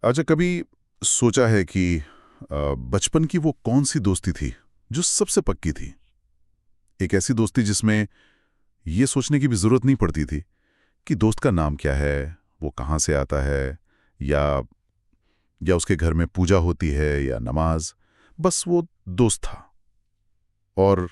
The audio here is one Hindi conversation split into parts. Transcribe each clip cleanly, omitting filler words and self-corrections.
अच्छा, कभी सोचा है कि बचपन की वो कौन सी दोस्ती थी जो सबसे पक्की थी? एक ऐसी दोस्ती जिसमें ये सोचने की भी जरूरत नहीं पड़ती थी कि दोस्त का नाम क्या है, वो कहाँ से आता है, या उसके घर में पूजा होती है या नमाज। बस वो दोस्त था, और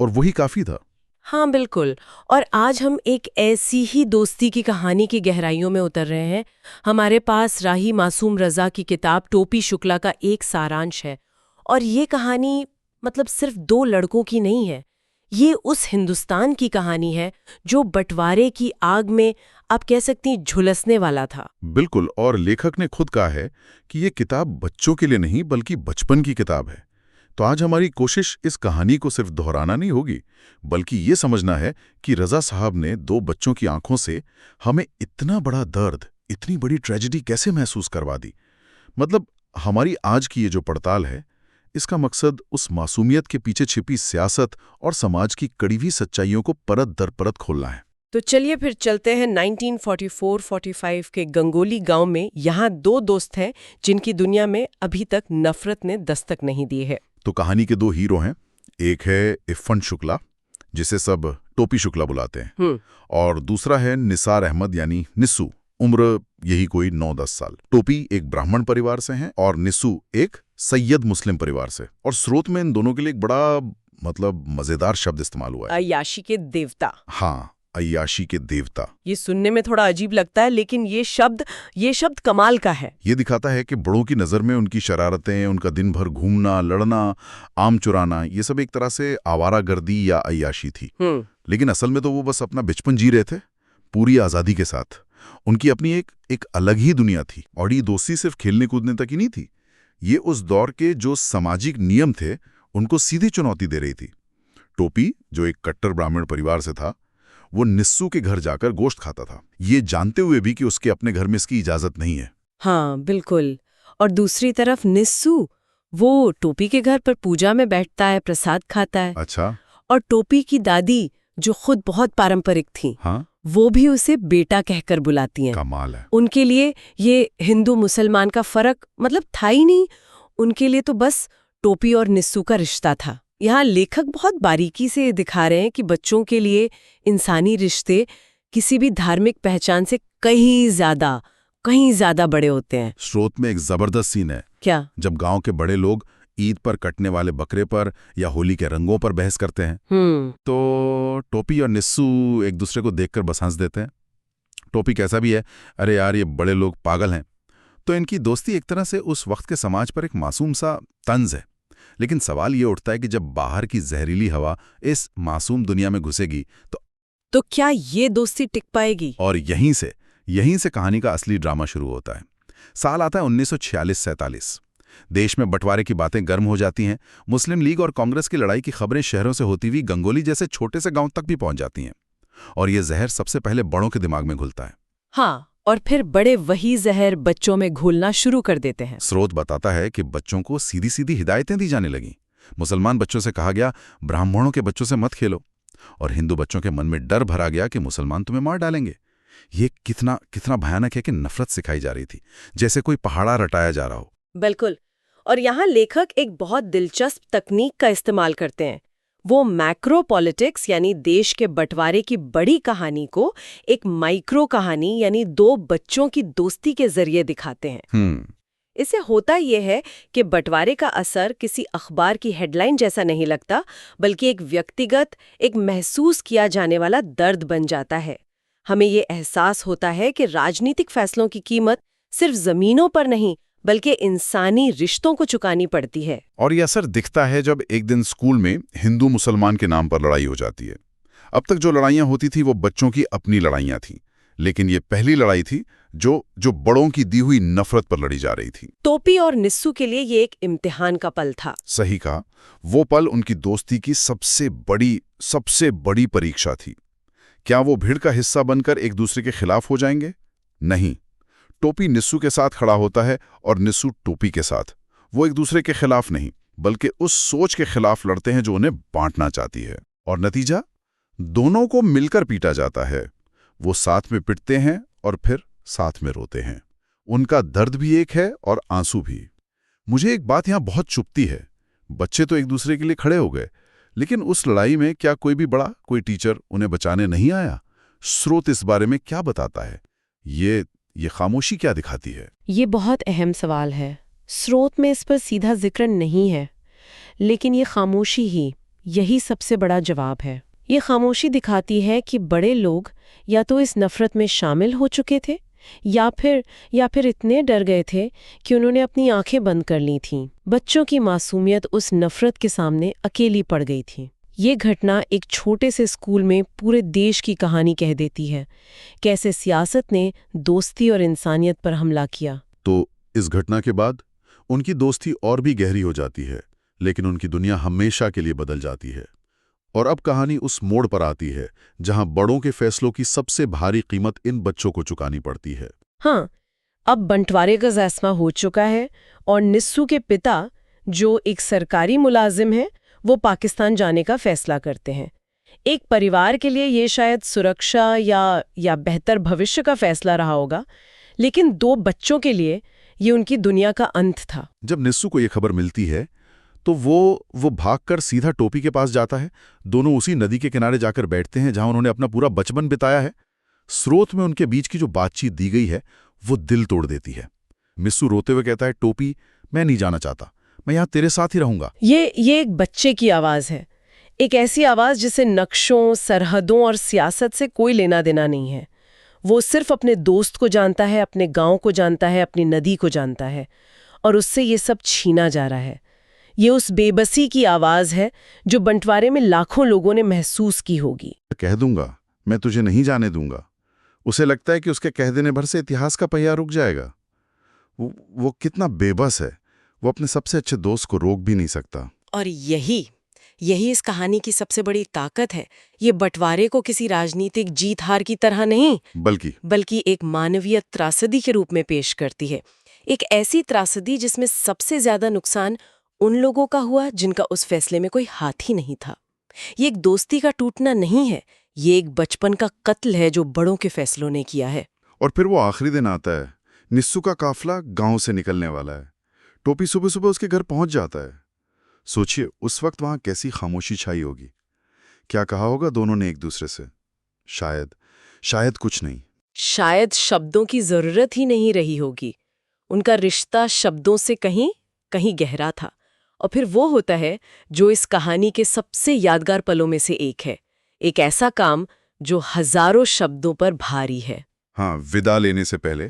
वही काफी था। हाँ बिल्कुल। और आज हम एक ऐसी ही दोस्ती की कहानी की गहराइयों में उतर रहे हैं। हमारे पास राही मासूम रजा की किताब टोपी शुक्ला का एक सारांश है। और ये कहानी मतलब सिर्फ दो लड़कों की नहीं है। ये उस हिंदुस्तान की कहानी है जो बंटवारे की आग में आप कह सकती झुलसने वाला था। बिल्कुल, और लेखक ने खुद कहा है कि ये किताब बच्चों के लिए नहीं बल्कि बचपन की किताब है। तो आज हमारी कोशिश इस कहानी को सिर्फ दोहराना नहीं होगी, बल्कि ये समझना है कि रजा साहब ने दो बच्चों की आंखों से हमें इतना बड़ा दर्द, इतनी बड़ी ट्रेजेडी कैसे महसूस करवा दी। मतलब हमारी आज की ये जो पड़ताल है, इसका मकसद उस मासूमियत के पीछे छिपी सियासत और समाज की कड़वी सच्चाइयों को परत दर परत खोलना है। तो चलिए फिर चलते हैं 1944-45 के गंगोली गांव में। यहाँ दो दोस्त हैं जिनकी दुनिया में अभी तक नफरत ने दस्तक नहीं दी है। तो कहानी के दो हीरो हैं। एक है इरफान शुक्ला, जिसे सब टोपी शुक्ला बुलाते हैं, और दूसरा है निसार अहमद यानी निस्सू। उम्र यही कोई 9-10 साल। टोपी एक ब्राह्मण परिवार से हैं और निस्सू एक सैयद मुस्लिम परिवार से। और स्रोत में इन दोनों के लिए एक बड़ा मजेदार शब्द इस्तेमाल हुआ है। अय्याशी के देवता। हाँ, अय्याशी के देवता। ये सुनने में थोड़ा अजीब लगता है, लेकिन ये शब्द कमाल का है। ये दिखाता है कि बड़ों की नज़र में उनकी शरारतें, उनका दिन भर घूमना, लड़ना, आम चुराना, ये सब एक तरह से आवारागर्दी या अय्याशी थी। लेकिन असल में तो वो बस अपना बचपन जी रहे थे, पूरी आज़ादी के साथ। उनकी अपनी एक अलग ही दुनिया थी। और ये दोस्ती सिर्फ खेलने कूदने तक ही नहीं थी। ये उस दौर के जो सामाजिक नियम थे, उनको सीधी चुनौती दे रही थी। टोपी, जो एक कट्टर ब्राह्मण परिवार से था, वो निस्सू के घर जाकर गोश्त खाता था, ये जानते हुए भी कि उसके अपने घर में इसकी इजाजत नहीं है। हाँ बिल्कुल। और दूसरी तरफ निस्सू, वो टोपी के घर पर पूजा में बैठता है, प्रसाद खाता है। अच्छा। और टोपी की दादी, जो खुद बहुत पारंपरिक थी, हाँ, वो भी उसे बेटा कहकर बुलाती हैं। कमाल है। उनके लिए ये हिंदू मुसलमान का फर्क मतलब था ही नहीं। उनके लिए तो बस टोपी और निस्सू का रिश्ता था। यहाँ लेखक बहुत बारीकी से दिखा रहे हैं कि बच्चों के लिए इंसानी रिश्ते किसी भी धार्मिक पहचान से कहीं ज्यादा बड़े होते हैं। स्रोत में एक जबरदस्त सीन है। क्या? जब गांव के बड़े लोग ईद पर कटने वाले बकरे पर या होली के रंगों पर बहस करते हैं, तो टोपी और निस्सू एक दूसरे को देखकर बस हंस देते हैं। टोपी कैसा भी है, अरे यार ये बड़े लोग पागल हैं। तो इनकी दोस्ती एक तरह से उस वक्त के समाज पर एक मासूम सा तंज है। लेकिन सवाल ये उठता है कि जब बाहर की जहरीली हवा इस मासूम दुनिया में घुसेगी तो क्या ये दोस्ती टिक पाएगी? और यहीं से कहानी का असली ड्रामा शुरू होता है। साल आता है 1946-47। देश में बंटवारे की बातें गर्म हो जाती हैं। मुस्लिम लीग और कांग्रेस की लड़ाई की खबरें शहरों से होती हुई गंगोली जैसे छोटे से गांव तक भी पहुंच जाती हैं। और ये जहर सबसे पहले बड़ों के दिमाग में घुलता है। हाँ, और फिर बड़े वही जहर बच्चों में घुलना शुरू कर देते हैं। स्रोत बताता है कि बच्चों को सीधी सीधी हिदायतें दी जाने लगीं। मुसलमान बच्चों से कहा गया, ब्राह्मणों के बच्चों से मत खेलो। और हिंदू बच्चों के मन में डर भरा गया कि मुसलमान तुम्हें मार डालेंगे। ये कितना भयानक है कि नफरत सिखाई जा रही थी, जैसे कोई पहाड़ा रटाया जा रहा हो। बिल्कुल। और यहाँ लेखक एक बहुत दिलचस्प तकनीक का इस्तेमाल करते हैं। वो मैक्रो पॉलिटिक्स यानी देश के बंटवारे की बड़ी कहानी को एक माइक्रो कहानी यानी दो बच्चों की दोस्ती के जरिए दिखाते हैं। इससे होता यह है कि बंटवारे का असर किसी अखबार की हेडलाइन जैसा नहीं लगता, बल्कि एक व्यक्तिगत, एक महसूस किया जाने वाला दर्द बन जाता है। हमें ये एहसास होता है कि राजनीतिक फैसलों की कीमत सिर्फ जमीनों पर नहीं बल्कि इंसानी रिश्तों को चुकानी पड़ती है। और ये असर दिखता है जब एक दिन स्कूल में हिंदू मुसलमान के नाम पर लड़ाई हो जाती है। अब तक जो लड़ाइयां होती थी वो बच्चों की अपनी लड़ाइयां थीं, लेकिन ये पहली लड़ाई थी जो बड़ों की दी हुई नफरत पर लड़ी जा रही थी। टोपी और निस्सू के लिए ये एक इम्तिहान का पल था। सही कहा। वो पल उनकी दोस्ती की सबसे बड़ी परीक्षा थी। क्या वो भीड़ का हिस्सा बनकर एक दूसरे के खिलाफ हो जाएंगे? नहीं। टोपी निस्सू के साथ खड़ा होता है और निस्सू टोपी के साथ। वो एक दूसरे के खिलाफ नहीं, बल्कि उस सोच के खिलाफ लड़ते हैं जो उन्हें बांटना चाहती है। और नतीजा, दोनों को मिलकर पीटा जाता है। वो साथ में पिटते हैं और फिर साथ में रोते हैं। उनका दर्द भी एक है और आंसू भी। मुझे एक बात यहाँ बहुत चुभती है। बच्चे तो एक दूसरे के लिए खड़े हो गए, लेकिन उस लड़ाई में क्या कोई भी बड़ा, कोई टीचर उन्हें बचाने नहीं आया? स्रोत इस बारे में क्या बताता है? ये खामोशी क्या दिखाती है? ये बहुत अहम सवाल है। स्रोत में इस पर सीधा जिक्र नहीं है, लेकिन ये खामोशी ही यही सबसे बड़ा जवाब है। ये खामोशी दिखाती है कि बड़े लोग या तो इस नफरत में शामिल हो चुके थे या फिर इतने डर गए थे कि उन्होंने अपनी आंखें बंद कर ली थीं। बच्चों की मासूमियत उस नफरत के सामने अकेली पड़ गई थी। ये घटना एक छोटे से स्कूल में पूरे देश की कहानी कह देती है, कैसे सियासत ने दोस्ती और इंसानियत पर हमला किया। तो इस घटना के बाद उनकी दोस्ती और भी गहरी हो जाती है, लेकिन उनकी दुनिया हमेशा के लिए बदल जाती है। और अब कहानी उस मोड़ पर आती है जहां बड़ों के फैसलों की सबसे भारी कीमत इन बच्चों को चुकानी पड़ती है। हाँ, अब बंटवारे का फैसला हो चुका है और निस्सू के पिता, जो एक सरकारी मुलाजिम है, वो पाकिस्तान जाने का फैसला करते हैं। एक परिवार के लिए ये शायद सुरक्षा या बेहतर भविष्य का फैसला रहा होगा, लेकिन 2 बच्चों के लिए ये उनकी दुनिया का अंत था। जब निस्सू को ये खबर मिलती है तो वो भागकर सीधा टोपी के पास जाता है। दोनों उसी नदी के किनारे जाकर बैठते हैं जहां उन्होंने अपना पूरा बचपन बिताया है। स्रोत में उनके बीच की जो बातचीत दी गई है वो दिल तोड़ देती है। निस्सू रोते हुए कहता है, टोपी, मैं नहीं जाना चाहता, मैं यहाँ तेरे साथ ही रहूंगा। ये एक बच्चे की आवाज़ है, एक ऐसी आवाज़ जिसे नक्शों, सरहदों और सियासत से कोई लेना देना नहीं है। वो सिर्फ अपने दोस्त को जानता है, अपने गांव को जानता है, अपनी नदी को जानता है, और उससे ये सब छीना जा रहा है। ये उस बेबसी की आवाज़ है जो बंटवारे में लाखों लोगों ने महसूस की होगी। कह दूंगा, मैं तुझे नहीं जाने दूंगा। उसे लगता है कि उसके कह देने भर से इतिहास का पहिया रुक जाएगा। वो कितना बेबस है। वो अपने सबसे अच्छे दोस्त को रोक भी नहीं सकता। और यही इस कहानी की सबसे बड़ी ताकत है। ये बंटवारे को किसी राजनीतिक जीत हार की तरह नहीं, बल्कि एक मानवीय त्रासदी के रूप में पेश करती है। एक ऐसी त्रासदी जिसमें सबसे ज्यादा नुकसान उन लोगों का हुआ जिनका उस फैसले में कोई हाथ ही नहीं था। ये एक दोस्ती का टूटना नहीं है, ये एक बचपन का कत्ल है जो बड़ों के फैसलों ने किया है। और फिर वो आखिरी दिन आता है। निस्सू का काफिला गांव से निकलने वाला है। टोपी सुबह सुबह उसके घर पहुंच जाता है। सोचिए उस वक्त वहां कैसी खामोशी छाई होगी। क्या कहा होगा दोनों ने एक दूसरे से? शायद कुछ नहीं। शायद शब्दों की जरूरत ही नहीं रही होगी। उनका रिश्ता शब्दों से कहीं गहरा था। और फिर वो होता है जो इस कहानी के सबसे यादगार पलों में से एक है। एक ऐसा काम जो हजारों शब्दों पर भारी है। हाँ, विदा लेने से पहले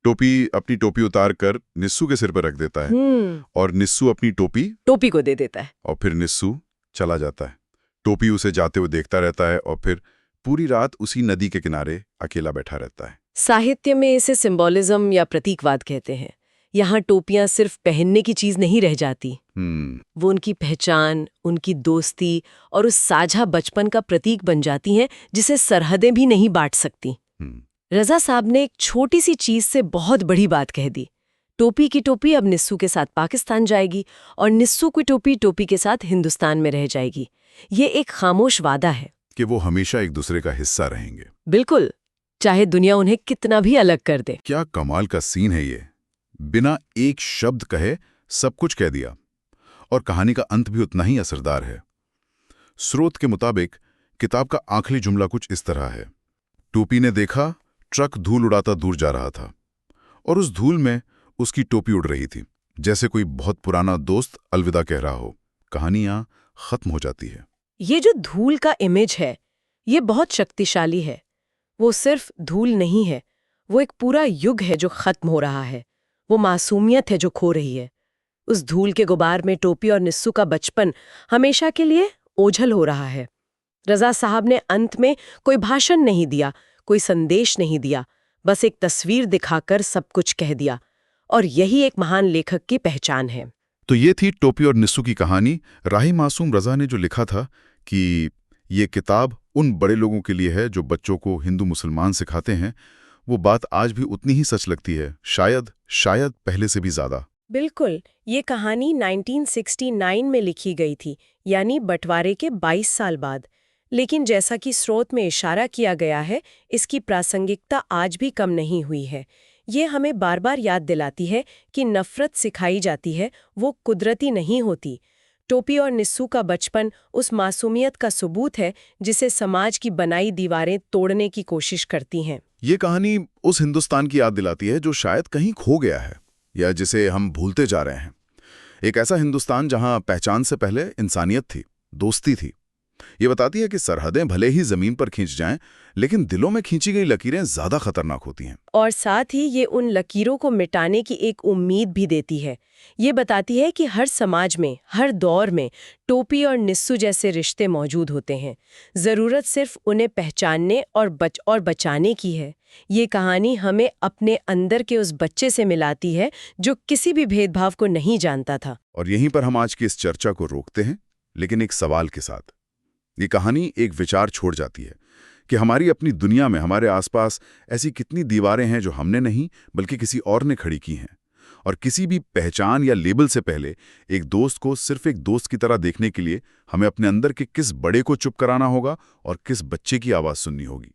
टोपी अपनी टोपी उतार कर निस्सू के सिर पर रख देता है और निस्सू अपनी टोपी को दे देता है और फिर निस्सू चला जाता है। टोपी उसे जाते हुए देखता रहता है और फिर पूरी रात उसी नदी के किनारे अकेला बैठा रहता है। साहित्य में इसे सिंबोलिज्म या प्रतीकवाद कहते हैं। यहाँ टोपियां सिर्फ पहनने की चीज नहीं रह जाती, वो उनकी पहचान, उनकी दोस्ती और उस साझा बचपन का प्रतीक बन जाती हैं जिसे सरहदें भी नहीं बांट सकती। रजा साहब ने एक छोटी सी चीज से बहुत बड़ी बात कह दी। टोपी की टोपी अब निस्सू के साथ पाकिस्तान जाएगी और निस्सू की टोपी के साथ हिंदुस्तान में रह जाएगी। ये एक खामोश वादा है कि वो हमेशा एक दूसरे का हिस्सा रहेंगे। बिल्कुल, चाहे दुनिया उन्हें कितना भी अलग कर दे। क्या कमाल का सीन है ये। बिना एक शब्द कहे सब कुछ कह दिया और कहानी का अंत भी उतना ही असरदार है। स्रोत के मुताबिक किताब का आखिरी जुमला कुछ इस तरह है, टोपी ने देखा ट्रक धूल उड़ाता दूर जा रहा था और उस धूल में उसकी टोपी उड़ रही थी, जैसे कोई बहुत पुराना दोस्त अलविदा कह रहा हो। कहानी यहां खत्म हो जाती है। ये जो धूल का इमेज है ये बहुत शक्तिशाली है। वो सिर्फ धूल नहीं है, वो एक पूरा युग है जो खत्म हो रहा है। वो मासूमियत है जो खो रही है। उस धूल के गुबार में टोपी और निस्सू का बचपन हमेशा के लिए ओझल हो रहा है। रजा साहब ने अंत में कोई भाषण नहीं दिया, कोई संदेश नहीं दिया, बस एक तस्वीर दिखाकर सब कुछ कह दिया। और यही एक महान लेखक की पहचान है। तो ये थी टोपी और निस्सू की कहानी। राही मासूम रजा ने जो लिखा था कि ये किताब उन बड़े लोगों के लिए है जो बच्चों को हिंदू मुसलमान सिखाते हैं, वो बात आज भी उतनी ही सच लगती है, शायद पहले से भी ज्यादा। बिल्कुल। ये कहानी 1969 में लिखी गई थी, यानी बंटवारे के 22 साल बाद। लेकिन जैसा कि स्रोत में इशारा किया गया है, इसकी प्रासंगिकता आज भी कम नहीं हुई है। ये हमें बार बार याद दिलाती है कि नफरत सिखाई जाती है, वो कुदरती नहीं होती। टोपी और निस्सू का बचपन उस मासूमियत का सबूत है जिसे समाज की बनाई दीवारें तोड़ने की कोशिश करती हैं। ये कहानी उस हिंदुस्तान की याद दिलाती है जो शायद कहीं खो गया है या जिसे हम भूलते जा रहे हैं। एक ऐसा हिंदुस्तान जहां पहचान से पहले इंसानियत थी, दोस्ती थी। ये बताती है कि सरहदें भले ही जमीन पर खींच जाएं, लेकिन दिलों में खींची गई लकीरें ज्यादा खतरनाक होती हैं। और साथ ही ये उन लकीरों को मिटाने की एक उम्मीद भी देती है। ये बताती है कि हर समाज में, हर दौर में टोपी और निस्सू जैसे रिश्ते मौजूद होते हैं। ज़रूरत सिर्फ उन्हें पहचानने और बचाने की है। ये कहानी हमें अपने अंदर के उस बच्चे से मिलाती है जो किसी भी भेदभाव को नहीं जानता था। और यहीं पर हम आज की इस चर्चा को रोकते हैं, लेकिन एक सवाल के साथ। ये कहानी एक विचार छोड़ जाती है कि हमारी अपनी दुनिया में, हमारे आसपास ऐसी कितनी दीवारें हैं जो हमने नहीं बल्कि किसी और ने खड़ी की हैं। और किसी भी पहचान या लेबल से पहले एक दोस्त को सिर्फ एक दोस्त की तरह देखने के लिए हमें अपने अंदर के किस बड़े को चुप कराना होगा और किस बच्चे की आवाज़ सुननी होगी।